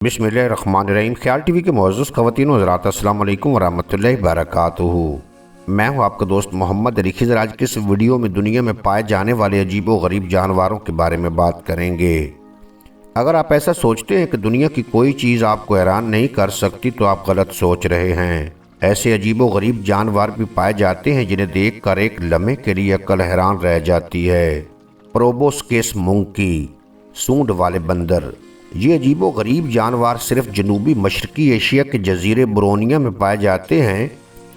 बिस्मिल्लाहिर्रहमानिर्रहीम। ख्याल टीवी के मुअज़्ज़ज़ ख़वातीन व हज़रात, अस्सलामु अलैकुम वरहमतुल्लाहि वबरकातुहू। मैं हूं आपका दोस्त मोहम्मद अली खिज़र। आज के इस वीडियो में दुनिया में पाए जाने वाले अजीब व गरीब जानवरों के बारे में बात करेंगे। अगर आप ऐसा सोचते हैं कि दुनिया की कोई चीज़ आपको हैरान नहीं कर सकती तो आप गलत सोच रहे हैं। ऐसे अजीब व गरीब जानवर भी पाए जाते हैं जिन्हें देख कर एक लम्हे के लिए अक्ल हैरान रह जाती है। प्रोबोस्किस मंकी, सूंड वाले बंदर। ये अजीबो गरीब जानवर सिर्फ जनूबी मशरकी एशिया के जजीरे बोरोनिया में पाए जाते हैं।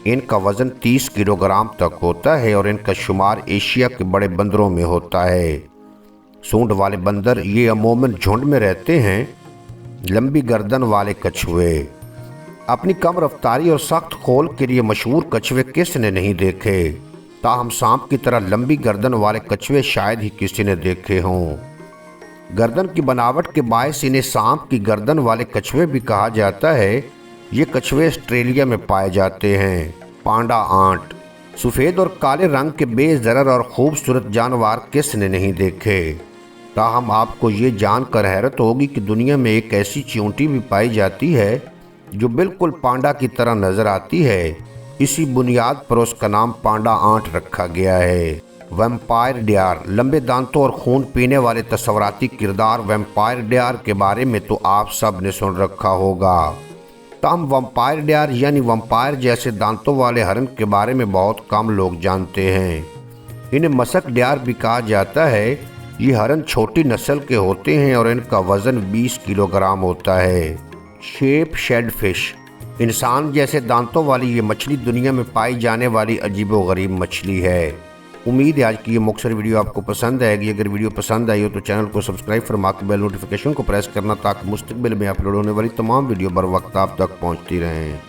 इनका वज़न 30 किलोग्राम तक होता है और इनका शुमार एशिया के बड़े बंदरों में होता है। सूंड वाले बंदर ये अमूमन झुंड में रहते हैं। लंबी गर्दन वाले कछुए। अपनी कम रफ्तारी और सख्त खोल के लिए मशहूर कछुए किसने नहीं देखे, ताहम सांप की तरह लंबी गर्दन वाले कछुए शायद ही किसी ने देखे हों। गर्दन की बनावट के बायस इन्हें सांप की गर्दन वाले कछुए भी कहा जाता है। ये कछुए ऑस्ट्रेलिया में पाए जाते हैं। पांडा आंट। सफ़ेद और काले रंग के बेज़रर और खूबसूरत जानवर किसने नहीं देखे, ताहम आपको ये जानकर हैरत होगी कि दुनिया में एक ऐसी चींटी भी पाई जाती है जो बिल्कुल पांडा की तरह नज़र आती है। इसी बुनियाद पर उसका नाम पांडा आंट रखा गया है। Vampire deer. लंबे दांतों और खून पीने वाले तस्वराती किरदार वैम्पायर डियर के बारे में तो आप सब ने सुन रखा होगा। ताहम वैम्पायर डियर यानी वैम्पायर जैसे दांतों वाले हरन के बारे में बहुत कम लोग जानते हैं। इन्हें मस्क डियर भी कहा जाता है। ये हरन छोटी नस्ल के होते हैं और इनका वज़न 20 किलोग्राम होता है। Sheepshead fish. इंसान जैसे दांतों वाली ये मछली दुनिया में पाई जाने वाली अजीबो गरीब मछली है। उम्मीद है आज की ये मुख्तसर वीडियो आपको पसंद आएगी। अगर वीडियो पसंद आई हो तो चैनल को सब्सक्राइब फरमा के बेल नोटिफिकेशन को प्रेस करना ताकि मुस्तकबिल में अपलोड होने वाली तमाम वीडियो बर वक्त आप तक पहुँचती रहें।